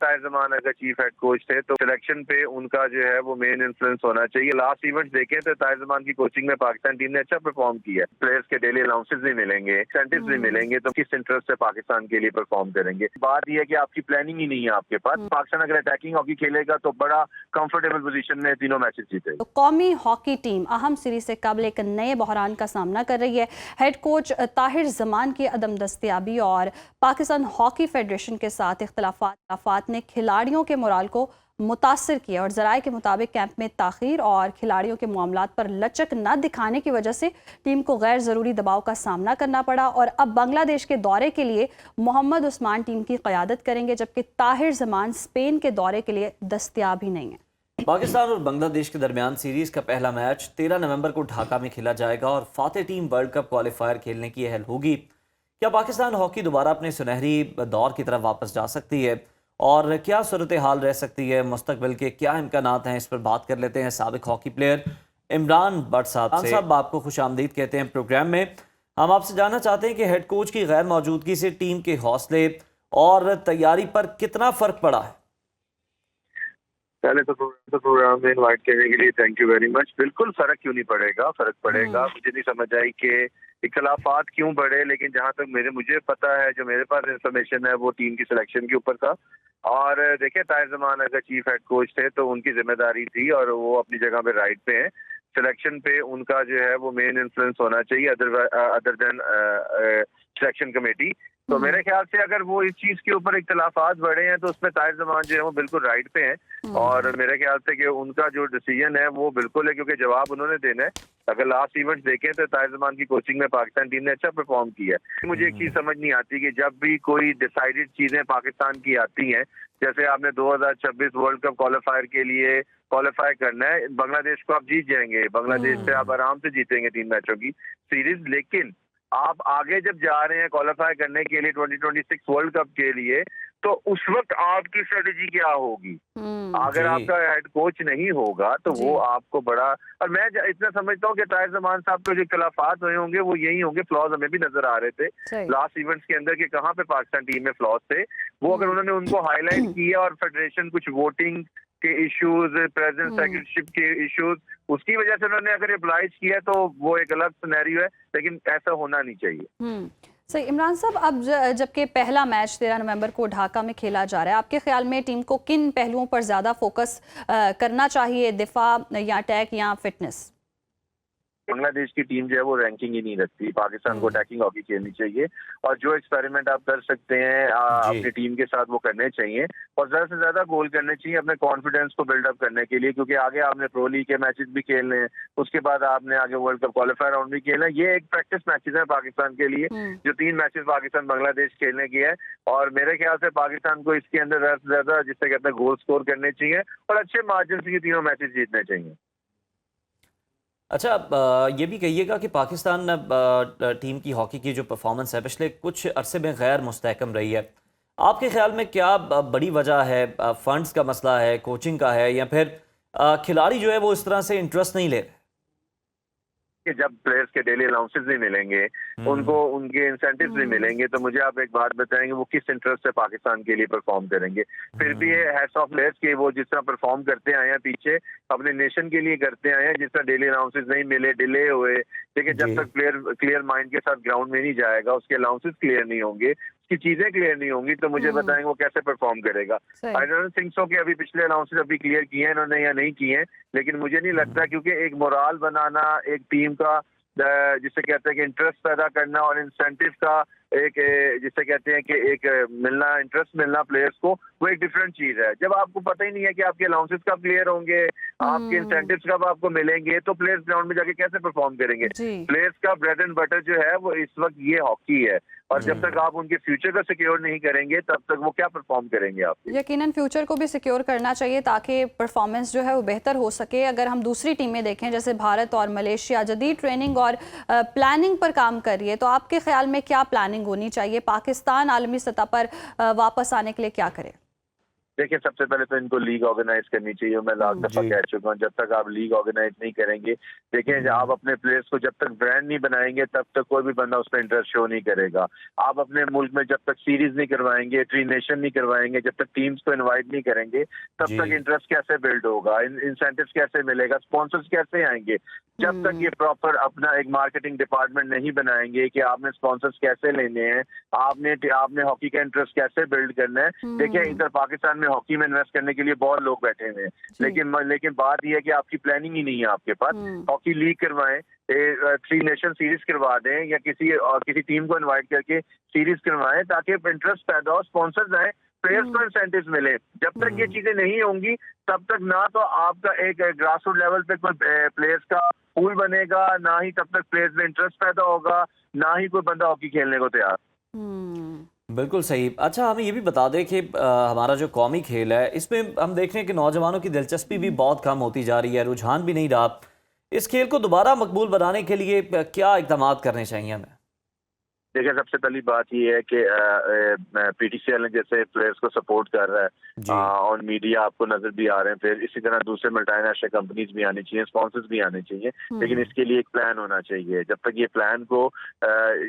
ताहिर जमान अगर chief head coach थे तो सिलेक्शन पे उनका जो है वो मेन इन्फ्लुएंस होना चाहिए। लास्ट इवेंट देखें तो ताहिर जमान की कोचिंग में पाकिस्तान टीम ने अच्छा परफॉर्म किया। प्लेयर्स के डेली अलाउंसेस भी मिलेंगे, इंसेंटिव्स भी मिलेंगे, तो किस इंटरेस्ट से पाकिस्तान के लिए परफॉर्म करेंगे। बात यह है कि आपकी प्लानिंग ही नहीं है आपके पास। पाकिस्तान अगर अटैकिंग हॉकी खेलेगा तो बड़ा कंफर्टेबल पोजीशन में तीनों मैचेस जीतेगी। तो कौमी हॉकी टीम अहम सीरीज से कबल एक नए बहरान का सामना कर रही है। हेड कोच ताहिर जमान की अदम दस्तयाबी और पाकिस्तान हॉकी फेडरेशन के साथ इख्तलाफात ने खिलाड़ियों के मोराल को मुतासर किया और जराए के मुताबिक कैंप में ताखीर और खिलाड़ियों के मामलात पर लचक न दिखाने की वजह से टीम को गैर ज़रूरी दबाव का सामना करना पड़ा और अब बांग्लादेश के दौरे के लिए मोहम्मद उस्मान टीम की क़यादत करेंगे, जबकि ताहिर जमान स्पेन के दौरे के लिए दस्तयाब ही नहीं है। पाकिस्तान और बांग्लादेश के दरमियान सीरीज का पहला मैच 13 नवंबर को ढाका में खेला जाएगा और Fateh team world cup qualifier खेलने की अहल होगी। क्या पाकिस्तान हॉकी दोबारा अपने सुनहरी दौर की तरफ वापस जा सकती है और क्या सूरत हाल रह सकती है, मुस्तकबिल के क्या इम्कानात हैं, इस पर बात कर लेते हैं साबिक हॉकी प्लेयर इमरान भट्ट साहब से। साहब, आपको खुशामदीद कहते हैं प्रोग्राम में। हम आपसे जानना चाहते हैं कि हेड कोच की गैर मौजूदगी से टीम के हौसले और तैयारी पर कितना फ़र्क पड़ा है। पहले तो प्रोग्राम में इनवाइट करने के लिए थैंक यू वेरी मच। बिल्कुल फर्क क्यों नहीं पड़ेगा, फर्क पड़ेगा। मुझे नहीं समझ आई कि इख्तलाफात क्यों बढ़े, लेकिन जहां तक मुझे पता है, जो मेरे पास इंफॉर्मेशन है वो टीम की सिलेक्शन के ऊपर था। और देखिए, ताहिर जमान अगर चीफ हेड कोच थे तो उनकी जिम्मेदारी थी और वो अपनी जगह पे राइट पे हैं। सिलेक्शन पे उनका जो है वो मेन इन्फ्लुएंस होना चाहिए अदर देन सिलेक्शन कमेटी। तो मेरे ख्याल से अगर वो इस चीज के ऊपर इख्तलाफात बढ़े हैं तो उसमें ताहिर जमान जो है वो बिल्कुल राइट पे हैं और मेरे ख्याल से कि उनका जो डिसीजन है वो बिल्कुल है, क्योंकि जवाब उन्होंने देना है। अगर लास्ट इवेंट देखें तो ताहिर जमान की कोचिंग में पाकिस्तान टीम ने अच्छा परफॉर्म किया है। मुझे एक चीज समझ नहीं आती कि जब भी कोई डिसाइडेड चीजें पाकिस्तान की आती हैं, जैसे आपने 2026 वर्ल्ड कप क्वालिफायर के लिए क्वालिफाई करना है, बांग्लादेश को आप जीत जाएंगे, बांग्लादेश से आप आराम से जीतेंगे 3 मैचों की सीरीज। लेकिन आप आगे जब जा रहे हैं क्वालिफाई करने के लिए 2026 वर्ल्ड कप के लिए, तो उस वक्त आपकी स्ट्रेटेजी क्या होगी? अगर आपका हेड कोच नहीं होगा तो वो आपको बड़ा, और मैं इतना समझता हूँ कि ताहिर जमान साहब के जो इख्तलाफात हुए होंगे वो यही होंगे। फ्लॉज हमें भी नजर आ रहे थे लास्ट इवेंट्स के अंदर कि कहाँ पे पाकिस्तान टीम में फ्लॉज थे। वो अगर उन्होंने उनको हाईलाइट किया और फेडरेशन कुछ वोटिंग के इश्यूज, प्रेजेंट सेक्रेटरीशिप के इश्यूज, उसकी वजह से उन्होंने अगर अप्लाइज किया तो वो एक अलग सिनेरियो है, लेकिन ऐसा होना नहीं चाहिए। सही। इमरान साहब, अब जबकि पहला मैच 13 नवंबर को ढाका में खेला जा रहा है, आपके ख्याल में टीम को किन पहलुओं पर ज़्यादा फोकस करना चाहिए, दिफा या अटैक या फिटनेस? बांग्लादेश की टीम जो है वो रैंकिंग ही नहीं रखती। पाकिस्तान को अटैकिंग हॉकी खेलनी चाहिए और जो एक्सपेरिमेंट आप कर सकते हैं अपनी टीम के साथ वो करने चाहिए और ज्यादा से ज्यादा गोल करने चाहिए अपने कॉन्फिडेंस को बिल्डअप करने के लिए, क्योंकि आगे आपने प्रो लीग के मैचेस भी खेलने हैं, उसके बाद आपने आगे वर्ल्ड कप क्वालिफायर राउंड भी खेलना है। ये एक प्रैक्टिस मैचेस है पाकिस्तान के लिए, जो 3 मैचेस पाकिस्तान बांग्लादेश खेलने की है और मेरे ख्याल से पाकिस्तान को इसके अंदर ज्यादा से ज्यादा, जिससे कहते हैं, गोल स्कोर करने चाहिए और अच्छे मार्जिन से तीनों मैचेस जीतने चाहिए। अच्छा, ये भी कहिएगा कि पाकिस्तान टीम की हॉकी की जो परफॉर्मेंस है पिछले कुछ अरसे में गैर मुस्तहकम रही है। आपके ख्याल में क्या बड़ी वजह है? फंड्स का मसला है, कोचिंग का है, या फिर खिलाड़ी जो है वो इस तरह से इंटरेस्ट नहीं ले रहे? कि जब प्लेयर्स के डेली अलाउंसेस भी मिलेंगे, उनको उनके इंसेंटिव्स भी मिलेंगे, तो मुझे आप एक बात बताएंगे वो किस इंटरेस्ट से पाकिस्तान के लिए परफॉर्म करेंगे। फिर भी ये हैट्स ऑफ प्लेयर्स के, वो जिस तरह परफॉर्म करते आए हैं पीछे अपने नेशन के लिए करते आए हैं, जिस तरह डेली अलाउंसेस नहीं मिले, डिले हुए, लेकिन जब तक प्लेयर क्लियर माइंड के साथ ग्राउंड में नहीं जाएगा, उसके अलाउंसेस क्लियर नहीं होंगे, उसकी चीजें क्लियर नहीं होंगी, तो मुझे बताएंगे वो कैसे परफॉर्म करेगा। आई डोंट थिंक सो कि अभी पिछले अलाउंसेस अभी क्लियर किए हैं इन्होंने या नहीं किए हैं, लेकिन मुझे नहीं लगता, क्योंकि एक मोराल बनाना एक टीम का, जिसे कहते हैं कि इंटरेस्ट पैदा करना और इंसेंटिव का एक, जिसे कहते हैं कि एक मिलना, इंटरेस्ट मिलना प्लेयर्स को, वो एक डिफरेंट चीज है। जब आपको पता ही नहीं है कि आपके अलाउंसेस कब क्लियर होंगे, आपके इंसेंटिव्स कब आपको मिलेंगे, तो प्लेयर्स ग्राउंड में जाके कैसे परफॉर्म करेंगे? प्लेयर्स का ब्रेड एंड बटर जो है वो इस वक्त ये हॉकी है और जब तक आप उनके फ्यूचर को सिक्योर नहीं करेंगे तब तक वो क्या परफॉर्म करेंगे? आप यकीनन फ्यूचर को भी सिक्योर करना चाहिए ताकि परफॉर्मेंस जो है वो बेहतर हो सके। अगर हम दूसरी टीमें देखें जैसे भारत और मलेशिया, जदीद ट्रेनिंग और प्लानिंग पर काम कर रही है, तो आपके ख्याल में क्या प्लानिंग होनी चाहिए? पाकिस्तान आलमी सतह पर वापस आने के लिए क्या करे? देखिए सबसे पहले तो इनको लीग ऑर्गेनाइज करनी चाहिए। मैं लाख दफा जी। कह चुका हूँ, जब तक आप लीग ऑर्गेनाइज नहीं करेंगे, देखिए आप अपने प्लेयर्स को जब तक ब्रांड नहीं बनाएंगे तब तक कोई भी बंदा उस पर इंटरेस्ट शो नहीं करेगा। आप अपने मुल्क में जब तक सीरीज नहीं करवाएंगे, ट्री नेशन नहीं करवाएंगे, जब तक टीम्स को इन्वाइट नहीं करेंगे, तब जी। तक इंटरेस्ट कैसे बिल्ड होगा, इंसेंटिव्स कैसे मिलेगा, स्पॉन्सर्स कैसे आएंगे। जब तक ये प्रॉपर अपना एक मार्केटिंग डिपार्टमेंट नहीं बनाएंगे कि आपने स्पॉन्सर्स कैसे लेने हैं, आपने हॉकी का इंटरेस्ट कैसे बिल्ड करना है। देखिए इधर पाकिस्तान में हॉकी में इन्वेस्ट करने के लिए बहुत लोग बैठे हुए हैं, लेकिन बात यह है कि आपकी प्लानिंग ही नहीं है आपके पास। हॉकी लीग करवाएं, थ्री नेशन सीरीज करवा दें या किसी टीम को इनवाइट करके सीरीज करवाएं ताकि इंटरेस्ट पैदा हो, स्पॉन्सर्स आए, प्लेयर्स को इंसेंटिव्स मिले। जब तक ये चीजें नहीं होंगी तब तक ना तो आपका एक ग्रास रूट लेवल पे कोई प्लेयर्स का पूल बनेगा, ना ही तब तक प्लेयर्स में इंटरेस्ट पैदा होगा, ना ही कोई बंदा हॉकी खेलने को तैयार। बिल्कुल सही। अच्छा, हमें ये भी बता दें कि हमारा जो कौमी खेल है इसमें हम देख रहे हैं कि नौजवानों की दिलचस्पी भी बहुत कम होती जा रही है, रुझान भी नहीं रहा। इस खेल को दोबारा मकबूल बनाने के लिए क्या इक़दाम करने चाहिए हमें? देखिए सबसे पहली बात ये है कि पीटीसीएल जैसे प्लेयर्स को सपोर्ट कर रहा है और मीडिया आपको नजर भी आ रहे हैं, फिर इसी तरह दूसरे मल्टीनेशनल कंपनीज भी आनी चाहिए, स्पॉन्सर्स भी आने चाहिए, लेकिन इसके लिए एक प्लान होना चाहिए। जब तक ये प्लान को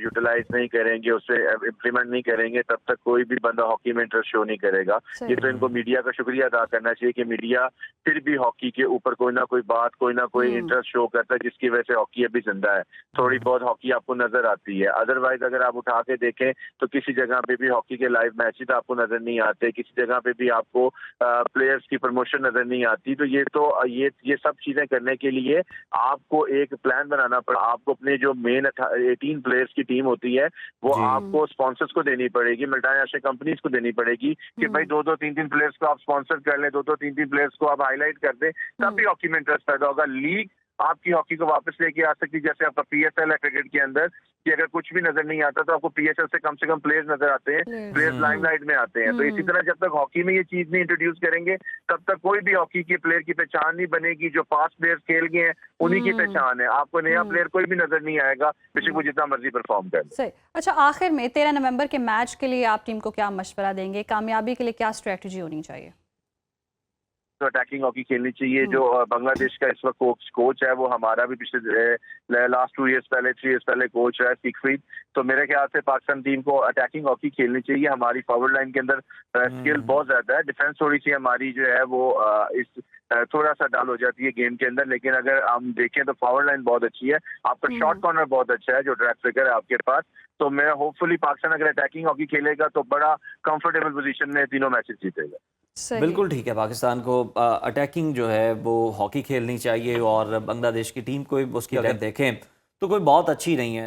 यूटिलाइज नहीं करेंगे, उससे इम्प्लीमेंट नहीं करेंगे, तब तक कोई भी बंदा हॉकी में इंटरेस्ट शो नहीं करेगा। ये तो इनको मीडिया का शुक्रिया अदा करना चाहिए कि मीडिया फिर भी हॉकी के ऊपर कोई ना कोई बात, कोई ना कोई इंटरेस्ट शो करता है, जिसकी वजह से हॉकी अभी जिंदा है। थोड़ी बहुत हॉकी आपको नजर आती है, अदरवाइज अगर आप उठा के देखें तो किसी जगह पे भी हॉकी के लाइव मैचेस आपको नजर नहीं आते, किसी जगह पे भी आपको प्लेयर्स की प्रमोशन नजर नहीं आती। तो ये सब चीजें करने के लिए आपको एक प्लान बनाना पड़ा। आपको अपने जो मेन 18 प्लेयर्स की टीम होती है वो आपको स्पॉन्सर्स को देनी पड़ेगी, मल्टीनेशनल कंपनीज को देनी पड़ेगी कि भाई 2-2, 3-3 प्लेयर्स को आप स्पॉन्सर कर लें, 2-2, 3-3 प्लेयर्स को आप हाईलाइट कर दें, तब भी हॉकी में इंटरेस्ट पैदा होगा। लीग आपकी हॉकी को वापस लेके आ सकती है, जैसे आपका पीएसएल है क्रिकेट के अंदर कि अगर कुछ भी नजर नहीं आता तो आपको पीएसएल से कम प्लेयर्स नजर आते हैं, प्लेयर्स लाइमलाइट में आते हैं। तो इसी तरह जब तक हॉकी में ये चीज नहीं इंट्रोड्यूस करेंगे तब तक कोई भी हॉकी के प्लेयर की पहचान नहीं बनेगी। जो पास्ट प्लेयर्स खेल गए हैं उन्हीं की पहचान है, आपको नया प्लेयर कोई भी नजर नहीं आएगा, बेशक वो जितना मर्जी परफॉर्म कर। सही। अच्छा, आखिर में 13 नवंबर के मैच के लिए आप टीम को क्या मशवरा देंगे? कामयाबी के लिए क्या स्ट्रेटजी होनी चाहिए? तो अटैकिंग हॉकी खेलनी चाहिए। जो बांग्लादेश का इस वक्त कोच है वो हमारा भी पिछले लास्ट 2 इयर्स पहले 3 इयर्स पहले कोच है सिकफरीद। तो मेरे ख्याल से पाकिस्तान टीम को अटैकिंग हॉकी खेलनी चाहिए। हमारी फॉरवर्ड लाइन के अंदर स्किल बहुत ज्यादा है, डिफेंस थोड़ी सी हमारी जो है वो थोड़ा सा डाल हो जाती है गेम के अंदर, लेकिन अगर हम देखें तो फॉरवर्ड लाइन बहुत अच्छी है, आपका शॉर्ट कॉर्नर बहुत अच्छा है, जो ट्रैक फिगर है आपके पास। तो मैं होपफुली पाकिस्तान अगर अटैकिंग हॉकी खेलेगा तो बड़ा कंफर्टेबल पोजीशन में तीनों मैचेस जीतेगा। बिल्कुल ठीक है। पाकिस्तान को अटैकिंग जो है वो हॉकी खेलनी चाहिए और बांग्लादेश की टीम को उसकी अगर देखें तो कोई बहुत अच्छी नहीं है।